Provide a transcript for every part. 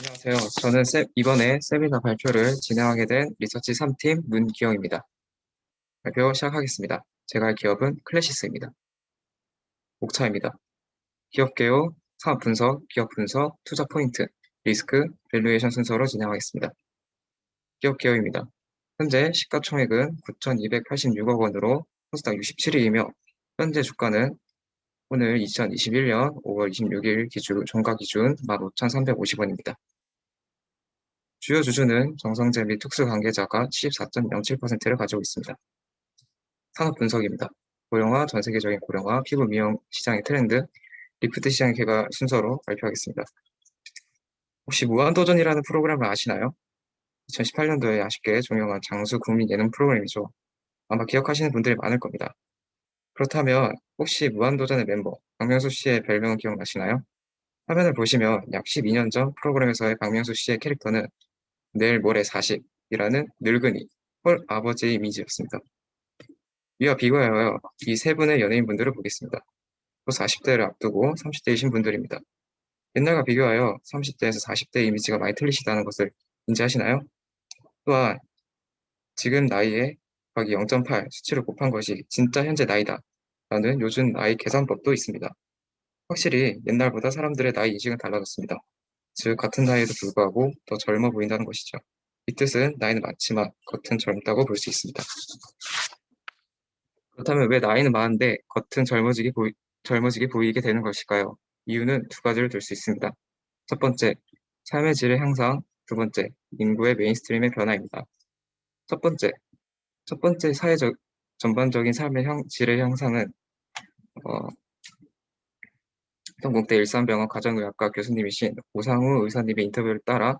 안녕하세요. 저는 이번에 세미나 발표를 진행하게 된 리서치 3팀 문기영입니다. 발표 시작하겠습니다. 제가 할 기업은 클래시스입니다. 목차입니다. 기업 개요, 사업 분석, 기업 분석, 투자 포인트, 리스크, 밸류에이션 순서로 진행하겠습니다. 기업 개요입니다. 현재 시가총액은 9,286억 원으로 코스닥 67위이며 현재 주가는 오늘 2021년 5월 26일 종가 기준 15,350원입니다. 주요 주주는 정성재 및 특수 관계자가 74.07%를 가지고 있습니다. 산업 분석입니다. 고령화, 전 세계적인 고령화, 피부 미용 시장의 트렌드, 리프트 시장의 개가 순서로 발표하겠습니다. 혹시 무한도전이라는 프로그램을 아시나요? 2018년도에 아쉽게 종영한 장수 국민 예능 프로그램이죠. 아마 기억하시는 분들이 많을 겁니다. 그렇다면 혹시 무한도전의 멤버 박명수 씨의 별명은 기억나시나요? 화면을 보시면 약 12년 전 프로그램에서의 박명수 씨의 캐릭터는 내일 모레 40이라는 늙은이, 헐 아버지의 이미지였습니다. 이와 비교하여 이 세 분의 연예인분들을 보겠습니다. 또 40대를 앞두고 30대이신 분들입니다. 옛날과 비교하여 30대에서 40대 이미지가 많이 틀리시다는 것을 인지하시나요? 또한 지금 나이에 곱하기 0.8 수치를 곱한 것이 진짜 현재 나이다 라는 요즘 나이 계산법도 있습니다. 확실히 옛날보다 사람들의 나이 인식은 달라졌습니다. 즉 같은 나이에도 불구하고 더 젊어 보인다는 것이죠. 이 뜻은 나이는 많지만 겉은 젊다고 볼 수 있습니다. 그렇다면 왜 나이는 많은데 겉은 젊어지게 보이게 되는 것일까요? 이유는 두 가지를 들 수 있습니다. 첫 번째, 삶의 질의 향상, 두 번째, 인구의 메인스트림의 변화입니다. 첫 번째 사회적 전반적인 삶의 질의 향상은 동국대 일산병원 가정의학과 교수님이신 오상우 의사님의 인터뷰를 따라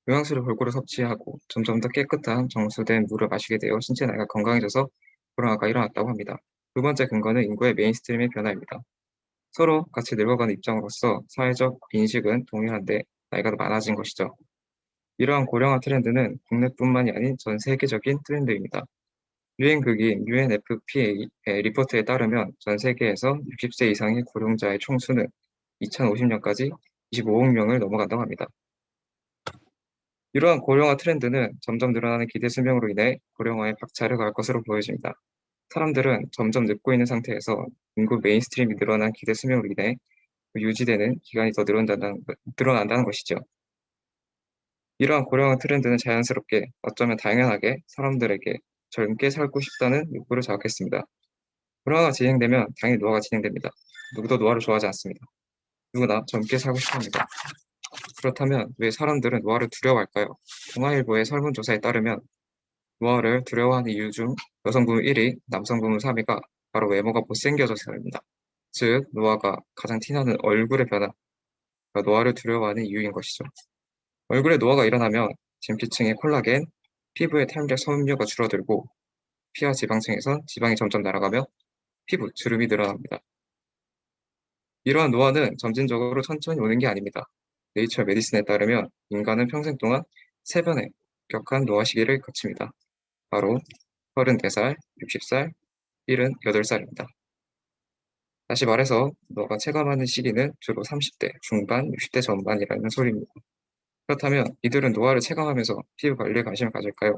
영양소를 골고루 섭취하고 점점 더 깨끗한 정수된 물을 마시게 되어 신체 나이가 건강해져서 불안화가 일어났다고 합니다. 두 번째 근거는 인구의 메인스트림의 변화입니다. 서로 같이 늙어가는 입장으로서 사회적 인식은 동일한데 나이가 더 많아진 것이죠. 이러한 고령화 트렌드는 국내뿐만이 아닌 전 세계적인 트렌드입니다. 유행극인 UNFPA 리포트에 따르면 전 세계에서 60세 이상의 고령자의 총수는 2050년까지 25억 명을 넘어간다고 합니다. 이러한 고령화 트렌드는 점점 늘어나는 기대 수명으로 인해 고령화의 박차를 가할 것으로 보여집니다. 사람들은 점점 늙고 있는 상태에서 인구 메인스트림이 늘어난 기대 수명으로 인해 유지되는 기간이 더 늘어난다는 것이죠. 이러한 고령화 트렌드는 자연스럽게 어쩌면 당연하게 사람들에게 젊게 살고 싶다는 욕구를 자극했습니다. 고령화가 진행되면 당연히 노화가 진행됩니다. 누구도 노화를 좋아하지 않습니다. 누구나 젊게 살고 싶어합니다. 그렇다면 왜 사람들은 노화를 두려워할까요? 동아일보의 설문조사에 따르면 노화를 두려워하는 이유 중 여성 부문 1위, 남성 부문 3위가 바로 외모가 못생겨져서입니다. 즉 노화가 가장 티나는 얼굴의 변화가 노화를 두려워하는 이유인 것이죠. 얼굴에 노화가 일어나면 진피층의 콜라겐, 피부의 탄력 섬유가 줄어들고 피와 지방층에선 지방이 점점 날아가며 피부 주름이 늘어납니다. 이러한 노화는 점진적으로 천천히 오는 게 아닙니다. 네이처 메디슨에 따르면 인간은 평생 동안 3번의 격한 노화 시기를 거칩니다. 바로 34살, 60살, 78살입니다. 다시 말해서 노화가 체감하는 시기는 주로 30대 중반, 60대 전반이라는 소리입니다. 그렇다면 이들은 노화를 체감하면서 피부 관리에 관심을 가질까요?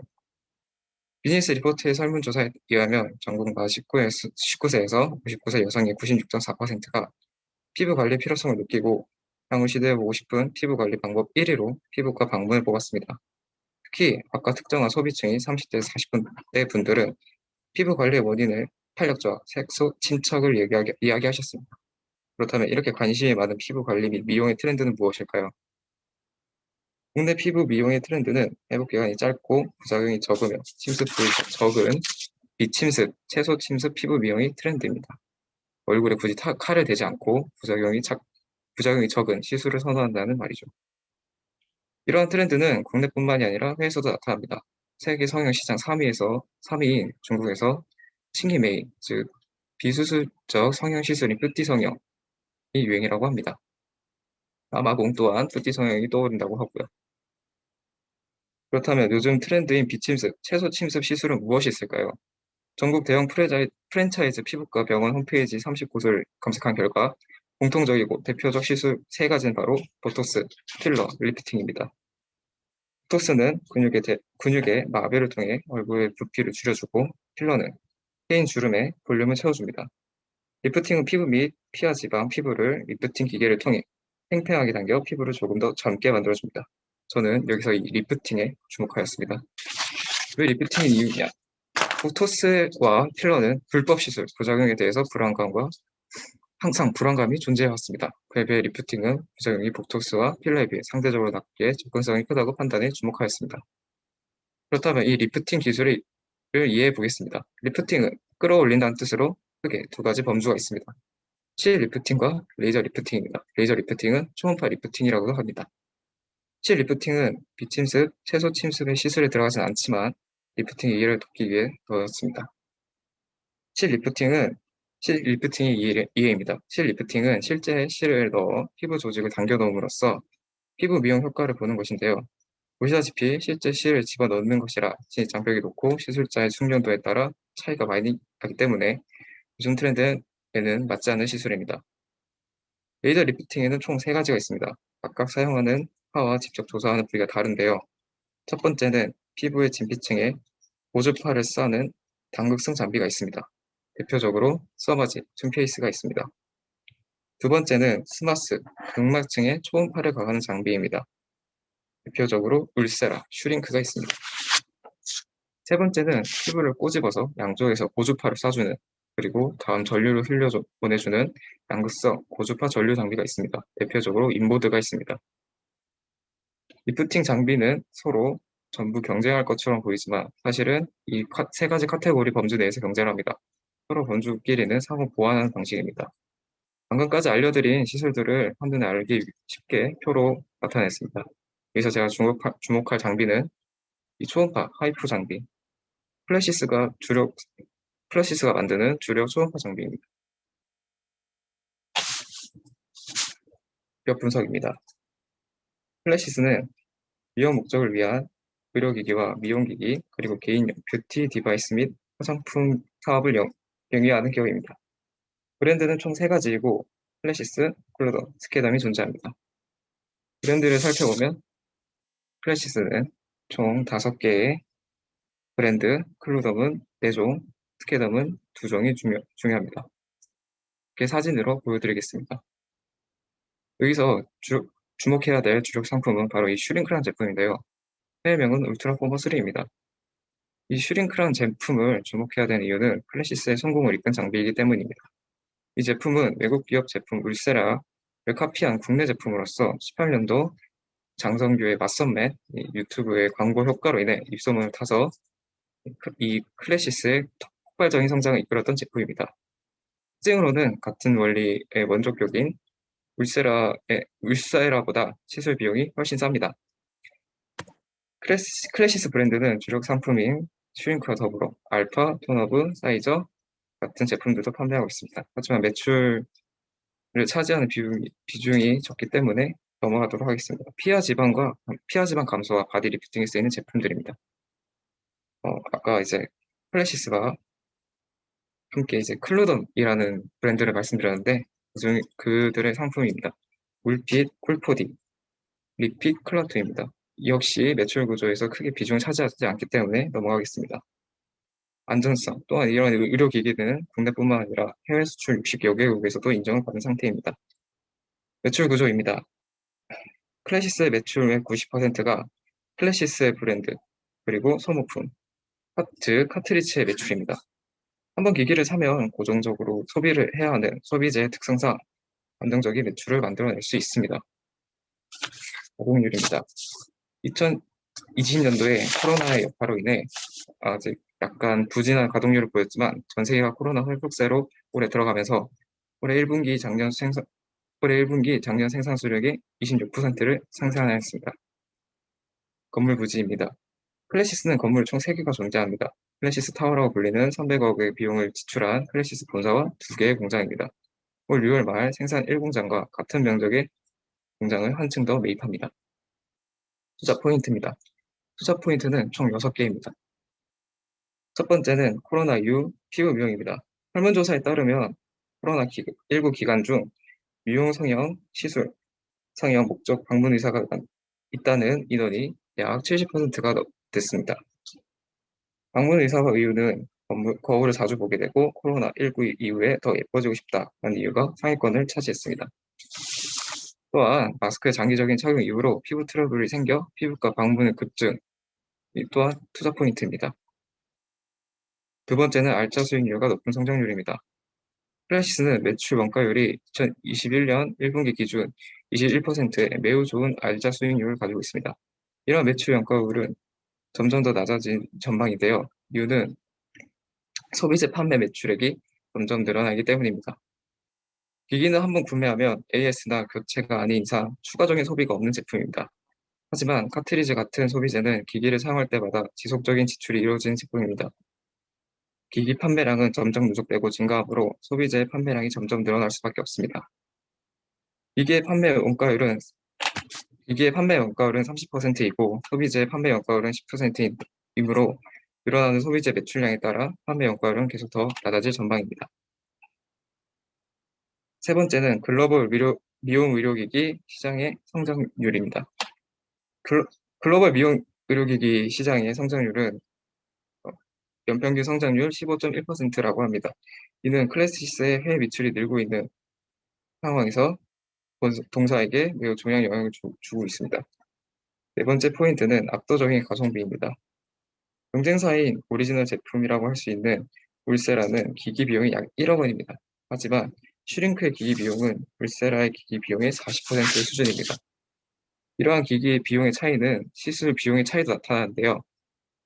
비즈니스 리포트의 설문조사에 의하면 전국 만 19세에서 59세 여성의 96.4%가 피부 관리 필요성을 느끼고 향후 시도해보고 싶은 피부 관리 방법 1위로 피부과 방문을 뽑았습니다. 특히 아까 특정한 소비층인 30대에서 40대 분들은 피부 관리의 원인을 탄력적 색소 침착을 이야기하셨습니다. 그렇다면 이렇게 관심이 많은 피부 관리 및 미용의 트렌드는 무엇일까요? 국내 피부 미용의 트렌드는 회복 기간이 짧고 부작용이 적으며 침습 부위가 적은 비침습, 채소 침습 피부 미용이 트렌드입니다. 얼굴에 굳이 칼을 대지 않고 부작용이 적은 시술을 선호한다는 말이죠. 이러한 트렌드는 국내뿐만이 아니라 해외에서도 나타납니다. 세계 성형 시장 3위인 중국에서 신기메이, 즉 비수술적 성형 시술인 뷰티 성형이 유행이라고 합니다. 아마공 또한 뷰티 성형이 떠오른다고 하고요. 그렇다면 요즘 트렌드인 비침습, 채소 침습 시술은 무엇이 있을까요? 전국 대형 프랜차이즈 피부과 병원 홈페이지 39소를 검색한 결과 공통적이고 대표적 시술 세 가지는 바로 보톡스, 필러, 리프팅입니다. 보톡스는 근육의 마비를 통해 얼굴의 부피를 줄여주고, 필러는 패인 주름의 볼륨을 채워줍니다. 리프팅은 피부 및 피하 지방, 피부를 리프팅 기계를 통해 팽팽하게 당겨 피부를 조금 더 젊게 만들어줍니다. 저는 여기서 이 리프팅에 주목하였습니다. 왜 리프팅이 이유냐? 보톡스와 필러는 불법 시술, 부작용에 대해서 항상 불안감이 존재해왔습니다. 그에 비해 리프팅은 부작용이 보톡스와 필러에 비해 상대적으로 낮게 접근성이 크다고 판단해 주목하였습니다. 그렇다면 이 리프팅 기술을 이해해 보겠습니다. 리프팅은 끌어올린다는 뜻으로 크게 두 가지 범주가 있습니다. 실 리프팅과 레이저 리프팅입니다. 레이저 리프팅은 초음파 리프팅이라고도 합니다. 실 리프팅은 비침습, 채소 침습의 시술에 들어가진 않지만 리프팅의 이해를 돕기 위해 넣었습니다. 실 리프팅의 이해입니다. 실 리프팅은 실제 실을 넣어 피부 조직을 당겨 넣음으로써 피부 미용 효과를 보는 것인데요. 보시다시피 실제 실을 집어넣는 것이라 실 장벽이 높고 시술자의 숙련도에 따라 차이가 많이 나기 때문에 요즘 트렌드에는 맞지 않는 시술입니다. 레이저 리프팅에는 총 3가지가 있습니다. 각각 사용하는 파와 직접 조사하는 부위가 다른데요. 첫 번째는 피부의 진피층에 고주파를 쏴는 당극성 장비가 있습니다. 대표적으로 서바지, 툼페이스가 있습니다. 두 번째는 스마스, 각막층에 초음파를 가하는 장비입니다. 대표적으로 울세라, 슈링크가 있습니다. 세 번째는 피부를 꼬집어서 양쪽에서 고주파를 쏴주는, 그리고 다음 전류를 보내주는 양극성 고주파 전류 장비가 있습니다. 대표적으로 인보드가 있습니다. 리프팅 장비는 서로 전부 경쟁할 것처럼 보이지만 사실은 이 3가지 카테고리 범주 내에서 경쟁을 합니다. 서로 범주끼리는 상호 보완하는 방식입니다. 방금까지 알려드린 시술들을 한눈에 알기 쉽게 표로 나타냈습니다. 여기서 제가 주목할 장비는 이 초음파 하이프 장비, 플래시스가 만드는 주력 초음파 장비입니다. 몇 분석입니다. 플래시스는 미용 목적을 위한 의료기기와 미용기기, 그리고 개인용 뷰티 디바이스 및 화장품 사업을 영위하는 기업입니다. 브랜드는 총 3가지이고 플래시스, 클로더, 스케덤이 존재합니다. 브랜드를 살펴보면 플래시스는 총 5개의 브랜드, 클로덤은 4종, 스케덤은 2종이 중요합니다. 이렇게 사진으로 보여드리겠습니다. 여기서 주목해야 될 주력 상품은 바로 이 슈링크란 제품인데요. 해외명은 울트라 포머 3입니다. 이 슈링크란 제품을 주목해야 되는 이유는 플래시스의 성공을 이끈 장비이기 때문입니다. 이 제품은 외국 기업 제품 울세라를 카피한 국내 제품으로서 18년도 장성규의 맞선맨 유튜브의 광고 효과로 인해 입소문을 타서 이 클래시스의 폭발적인 성장을 이끌었던 제품입니다. 특징으로는 같은 원리의 원조격인 울세라보다 시술 비용이 훨씬 쌉니다. 클래시스 브랜드는 주력 상품인 슈링크와 더불어 알파, 톤업브, 사이저 같은 제품들도 판매하고 있습니다. 하지만 매출을 차지하는 비중이 적기 때문에 넘어가도록 하겠습니다. 피하 지방 감소와 바디 리프팅에 쓰이는 제품들입니다. 아까 이제 클래시스가 함께 이제 클루덤이라는 브랜드를 말씀드렸는데 그들의 상품입니다. 울핏, 쿨포디, 리핏, 클런트입니다. 역시 매출 구조에서 크게 비중을 차지하지 않기 때문에 넘어가겠습니다. 안전성, 또한 이런 의료기기는 국내뿐만 아니라 해외 수출 60여 개국에서도 인정을 받은 상태입니다. 매출 구조입니다. 클래시스의 매출의 90%가 클래시스의 브랜드, 그리고 소모품, 카트리츠의 매출입니다. 한번 기기를 사면 고정적으로 소비를 해야 하는 소비재의 특성상 안정적인 매출을 만들어낼 수 있습니다. 보공률입니다. 2020년도에 코로나의 여파로 인해 아직 약간 부진한 가동률을 보였지만 전 세계가 코로나 회복세로 올해 들어가면서 올해 1분기 작년 생산 수력의 26%를 상승하였습니다. 건물 부지입니다. 클래시스는 건물 총 3개가 존재합니다. 클래시스 타워라고 불리는 300억의 비용을 지출한 클래시스 본사와 2개의 공장입니다. 올 6월 말 생산 1공장과 같은 면적의 공장을 한층 더 매입합니다. 투자 포인트입니다. 투자 포인트는 총 6개입니다. 첫 번째는 코로나 이후 피부 미용입니다. 설문조사에 따르면 코로나19 기간 중 미용 성형 시술, 성형 목적 방문 의사가 있다는 인원이 약 70%가 됐습니다. 방문 의사와 이유는 거울을 자주 보게 되고 코로나19 이후에 더 예뻐지고 싶다는 이유가 상위권을 차지했습니다. 또한 마스크의 장기적인 착용 이후로 피부 트러블이 생겨 피부과 방문의 급증, 이 또한 투자 포인트입니다. 두 번째는 알짜 수익률과 높은 성장률입니다. 클래시스는 매출 원가율이 2021년 1분기 기준 21%의 매우 좋은 알짜 수익률을 가지고 있습니다. 이런 매출 원가율은 점점 더 낮아진 전망인데요. 이유는 소비재 판매 매출액이 점점 늘어나기 때문입니다. 기기는 한번 구매하면 AS나 교체가 아닌 이상 추가적인 소비가 없는 제품입니다. 하지만 카트리지 같은 소비재는 기기를 사용할 때마다 지속적인 지출이 이루어지는 제품입니다. 기기 판매량은 점점 누적되고 증가하므로 소비재의 판매량이 점점 늘어날 수밖에 없습니다. 기기의 판매 원가율은 30%이고 소비재의 판매 원가율은 10%이므로 늘어나는 소비재 매출량에 따라 판매 원가율은 계속 더 낮아질 전망입니다. 세 번째는 글로벌 미용 의료기기 시장의 성장률입니다. 글로벌 미용 의료기기 시장의 성장률은 연평균 성장률 15.1%라고 합니다. 이는 클래시스의 해외 매출이 늘고 있는 상황에서 동사에게 매우 중요한 영향을 주고 있습니다. 네 번째 포인트는 압도적인 가성비입니다. 경쟁사인 오리지널 제품이라고 할 수 있는 울세라는 기기 비용이 약 1억 원입니다. 하지만 슈링크의 기기 비용은 울세라의 기기 비용의 40% 수준입니다. 이러한 기기의 비용의 차이는 시술 비용의 차이도 나타나는데요.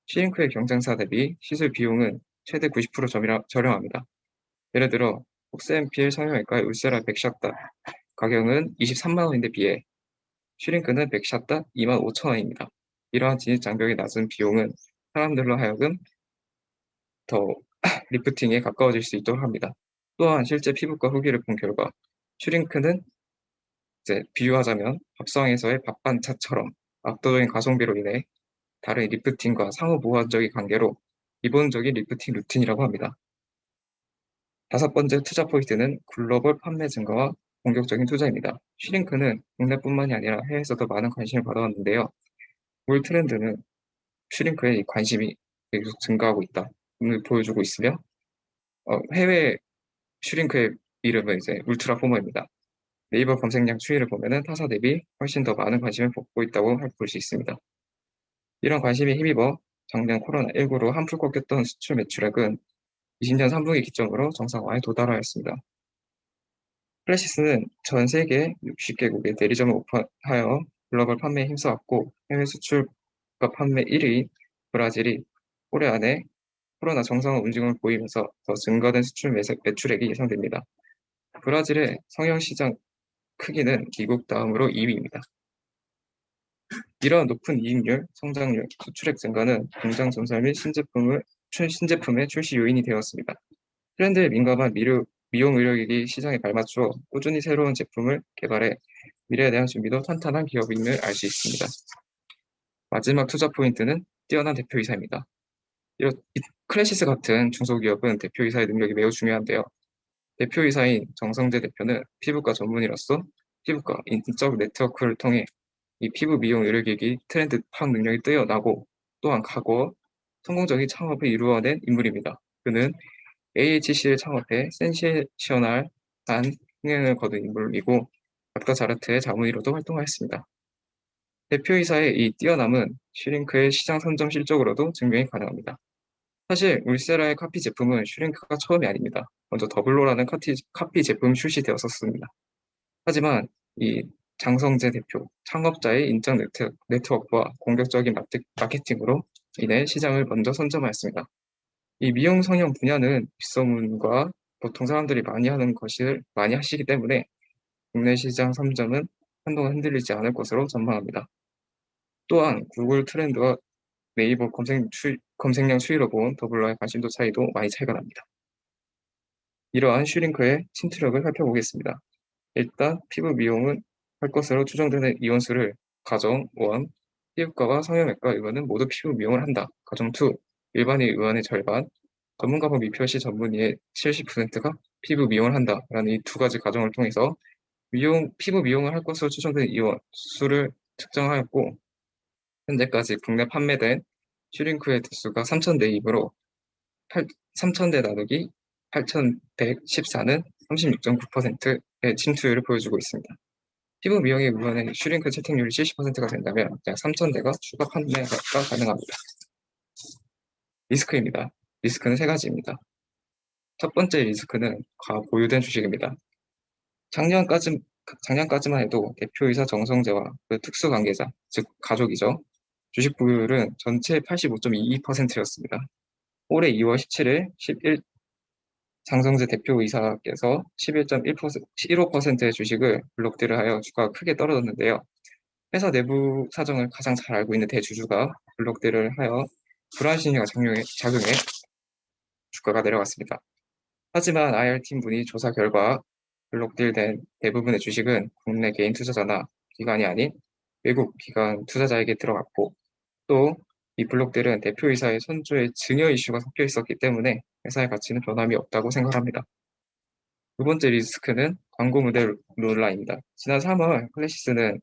슈링크의 경쟁사 대비 시술 비용은 최대 90% 저렴합니다. 예를 들어 폭스앰필 성형외과의 울세라 100샷다 가격은 23만 원인데 비해 슈링크는 100샷당 25,000원입니다. 이러한 진입 장벽이 낮은 비용은 사람들로 하여금 더 리프팅에 가까워질 수 있도록 합니다. 또한 실제 피부과 후기를 본 결과 슈링크는 비유하자면 밥상에서의 밥 반찬처럼 압도적인 가성비로 인해 다른 리프팅과 상호 보완적인 관계로 기본적인 리프팅 루틴이라고 합니다. 다섯 번째 투자 포인트는 글로벌 판매 증가와 공격적인 투자입니다. 슈링크는 국내뿐만이 아니라 해외에서도 많은 관심을 받아왔는데요. 올 트렌드는 슈링크에 관심이 계속 증가하고 있다를 보여주고 있으며 해외 슈링크의 이름은 이제 울트라 포머입니다. 네이버 검색량 추이를 보면은 타사 대비 훨씬 더 많은 관심을 받고 있다고 볼 수 있습니다. 이런 관심에 힘입어 작년 코로나19로 한풀 꺾였던 수출 매출액은 20년 3분기 기점으로 정상화에 도달하였습니다. 클래시스는 전 세계 60개국에 대리점을 오픈하여 글로벌 판매에 힘써왔고 해외 수출과 판매 1위 브라질이 올해 안에 코로나 정상화 움직임을 보이면서 더 증가된 수출 매출액이 예상됩니다. 브라질의 성형 시장 크기는 미국 다음으로 2위입니다. 이러한 높은 이익률, 성장률, 수출액 증가는 공장 전설 및 신제품의 출시 요인이 되었습니다. 트렌드에 민감한 미용 의료기기 시장에 발맞추어 꾸준히 새로운 제품을 개발해 미래에 대한 준비도 탄탄한 기업임을 알 수 있습니다. 마지막 투자 포인트는 뛰어난 대표이사입니다. 클래시스 같은 중소기업은 대표이사의 능력이 매우 중요한데요. 대표이사인 정성재 대표는 피부과 전문의로서 피부과 인적 네트워크를 통해 이 피부 미용 의료기기 트렌드 파악 능력이 뛰어나고 또한 과거 성공적인 창업을 이루어낸 인물입니다. 그는 AHC를 창업해 센세이셔널한 흥행을 거둔 인물이고 닥터자르트의 자문의로도 활동하였습니다. 대표이사의 이 뛰어남은 슈링크의 시장 선점 실적으로도 증명이 가능합니다. 사실 울세라의 카피 제품은 슈링크가 처음이 아닙니다. 먼저 더블로라는 카피 제품 출시되었었습니다. 하지만 이 장성재 대표, 창업자의 인적 네트워크와 공격적인 마케팅으로 인해 시장을 먼저 선점하였습니다. 이 미용 성형 분야는 빗소문과 보통 사람들이 많이 하시기 때문에 국내 시장 선점은 한동안 흔들리지 않을 것으로 전망합니다. 또한 구글 트렌드와 네이버 검색량 추이로 본 더블로의 관심도 차이도 많이 차이가 납니다. 이러한 슈링크의 침투력을 살펴보겠습니다. 일단 피부 미용은 할 것으로 추정되는 이원수를 가정 1, 피부과와 성형외과 의원은 모두 피부 미용을 한다. 가정 2, 일반인 의원의 절반, 전문가분 미표시 전문의의 70%가 피부 미용을 한다. 라는 이 두 가지 가정을 통해서 피부 미용을 할 것으로 추정된 의원 수를 측정하였고, 현재까지 국내 판매된 슈링크의 대수가 3,000대이므로 3,000대 나누기 8,114는 36.9%의 침투율을 보여주고 있습니다. 피부 미용의 우선의 슈링크 채택률이 70%가 된다면 약 3,000대가 추가 판매가 가능합니다. 리스크입니다. 리스크는 세 가지입니다. 첫 번째 리스크는 과보유된 주식입니다. 작년까지만 해도 대표이사 정성재와 그 특수관계자, 즉 가족이죠. 주식 보유율은 전체의 85.22%였습니다. 올해 2월 17일 장성재 대표이사께서 11.15%의 주식을 블록딜을 하여 주가가 크게 떨어졌는데요. 회사 내부 사정을 가장 잘 알고 있는 대주주가 블록딜을 하여 불안 심리가 작용해 주가가 내려갔습니다. 하지만 IR팀 분이 조사 결과 블록딜된 대부분의 주식은 국내 개인 투자자나 기관이 아닌 외국 기관 투자자에게 들어갔고, 또 이 블록딜은 대표이사의 선조의 증여 이슈가 섞여 있었기 때문에 회사의 가치는 변함이 없다고 생각합니다. 두 번째 리스크는 광고 모델 논란입니다. 지난 3월 클래시스는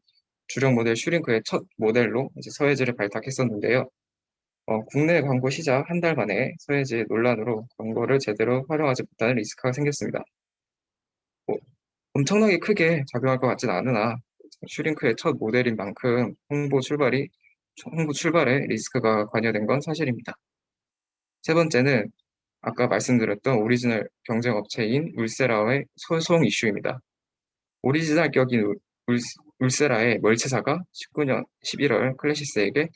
주력 모델 슈링크의 첫 모델로 서해지를 발탁했었는데요. 국내 광고 시작 한 달 만에 서해지 논란으로 광고를 제대로 활용하지 못하는 리스크가 생겼습니다. 엄청나게 크게 작용할 것 같진 않으나 슈링크의 첫 모델인 만큼 홍보 출발에 리스크가 관여된 건 사실입니다. 세 번째는 아까 말씀드렸던 오리지널 경쟁업체인 울세라의 소송 이슈입니다. 오리지널 격인 울세라의 멀체사가 19년 11월 클래시스에게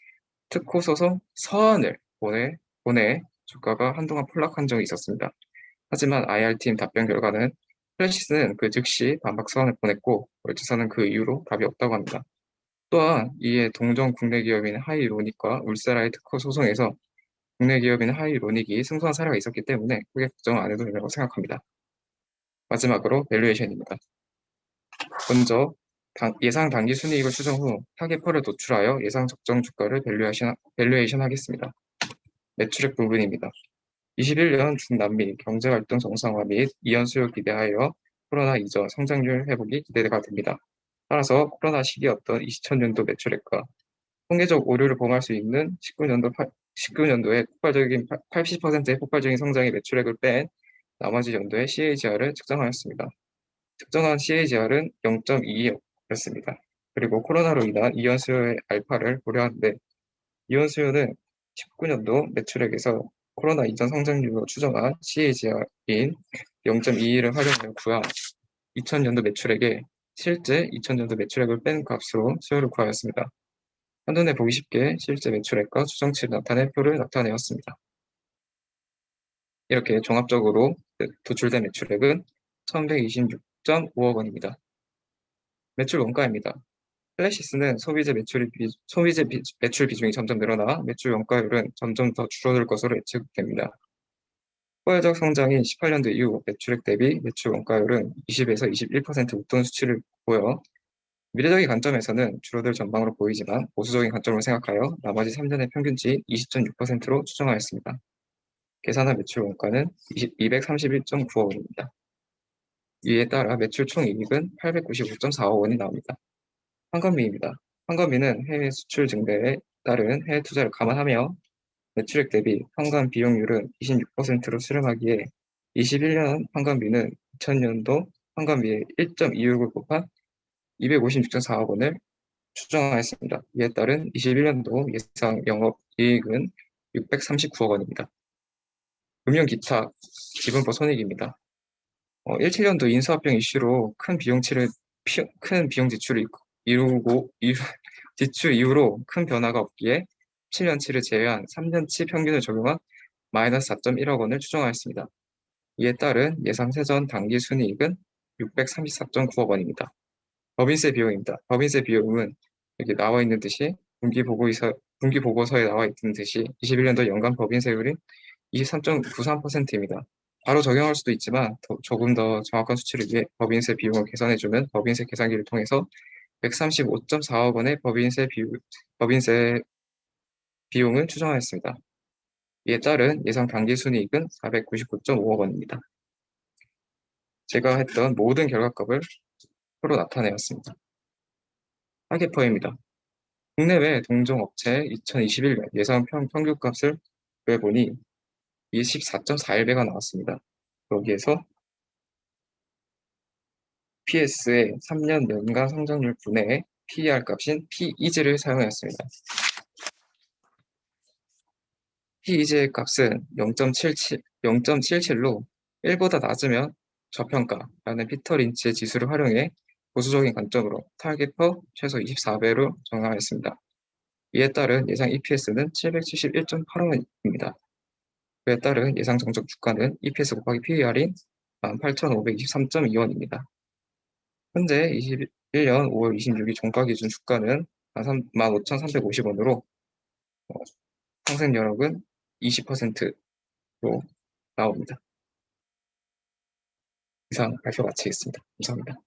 특호 소송 서한을 보내 주가가 한동안 폭락한 적이 있었습니다. 하지만 IR팀 답변 결과는 클래시스는 그 즉시 반박 서한을 보냈고 멀체사는 그 이후로 답이 없다고 합니다. 또한 이에 동종 국내 기업인 하이로닉과 울세라의 특허 소송에서 국내 기업인 하이로닉이 승소한 사례가 있었기 때문에 크게 걱정 안 해도 된다고 생각합니다. 마지막으로 밸류에이션입니다. 먼저 예상 단기 순이익을 추정 후 타겟펄을 도출하여 예상 적정 주가를 밸류에이션 하겠습니다. 매출액 부분입니다. 21년 중남미 경제활동 정상화 및 이연 수요 기대하여 코로나 이전 성장률 회복이 기대가 됩니다. 따라서 코로나 시기였던 2000년도 매출액과 통계적 오류를 범할 수 있는 19년도에 80%의 폭발적인 성장의 매출액을 뺀 나머지 연도의 CAGR을 측정하였습니다. 측정한 CAGR은 0.22였습니다. 그리고 코로나로 인한 이연 수요의 알파를 고려하는데, 이연 수요는 19년도 매출액에서 코로나 이전 성장률로 추정한 CAGR인 0.22를 활용하여 구한 2000년도 매출액에 실제 2000년도 매출액을 뺀 값으로 수요를 구하였습니다. 한눈에 보기 쉽게 실제 매출액과 추정치를 나타낸 표를 나타내었습니다. 이렇게 종합적으로 도출된 매출액은 1126.5억 원입니다. 매출 원가입니다. 클래시스는 소비재 매출 비중이 점점 늘어나 매출 원가율은 점점 더 줄어들 것으로 예측됩니다. 포괄적 성장인 18년도 이후 매출액 대비 매출 원가율은 20에서 21% 웃돈 수치를 보여 미래적인 관점에서는 줄어들 전망으로 보이지만 보수적인 관점으로 생각하여 나머지 3년의 평균치 20.6%로 추정하였습니다. 계산한 매출 원가는 231.9억 원입니다. 이에 따라 매출 총이익은 895.4억 원이 나옵니다. 황금비입니다. 황금비는 해외 수출 증대에 따른 해외 투자를 감안하며 매출액 대비 황금 비용률은 26%로 수렴하기에 21년 황금비는 2000년도 황금비의 1.26을 곱한 256.4억 원을 추정하였습니다. 이에 따른 21년도 예상 영업이익은 639억 원입니다. 금융기타 기분법 손익입니다. 17년도 인수합병 이슈로 큰 비용 지출을 지출 이후로 큰 변화가 없기에 7년치를 제외한 3년치 평균을 적용한 마이너스 4.1억 원을 추정하였습니다. 이에 따른 예상 세전 당기 순이익은 634.9억 원입니다. 법인세 비용입니다. 법인세 비용은 여기 나와 있는 듯이 분기 보고서에 나와 있는 듯이 21년도 연간 법인세율인 23.93%입니다. 바로 적용할 수도 있지만 조금 더 정확한 수치를 위해 법인세 비용을 계산해주는 법인세 계산기를 통해서 135.4억 원의 법인세 비용을 추정하였습니다. 이에 따른 예상 당기순이익은 499.5억 원입니다. 제가 했던 모든 결과값을 나타내었습니다. 타겟퍼입니다. 국내외 동종업체 2021년 예상 평균값을 구해보니 24.41배가 나왔습니다. 여기에서 PS의 3년 연간 성장률 분해에 PER 값인 P-EAS를 사용하였습니다. P-EAS의 값은 0.77로 1보다 낮으면 저평가라는 피터 린치의 지수를 활용해 보수적인 관점으로 타겟퍼 최소 24배로 정하였습니다. 이에 따른 예상 EPS는 771.8원입니다. 그에 따른 예상 정적 주가는 EPS 곱하기 PER인 18,523.2원입니다. 현재 21년 5월 26일 종가 기준 주가는 15,350원으로 상승 여력은 20%로 나옵니다. 이상 발표 마치겠습니다. 감사합니다.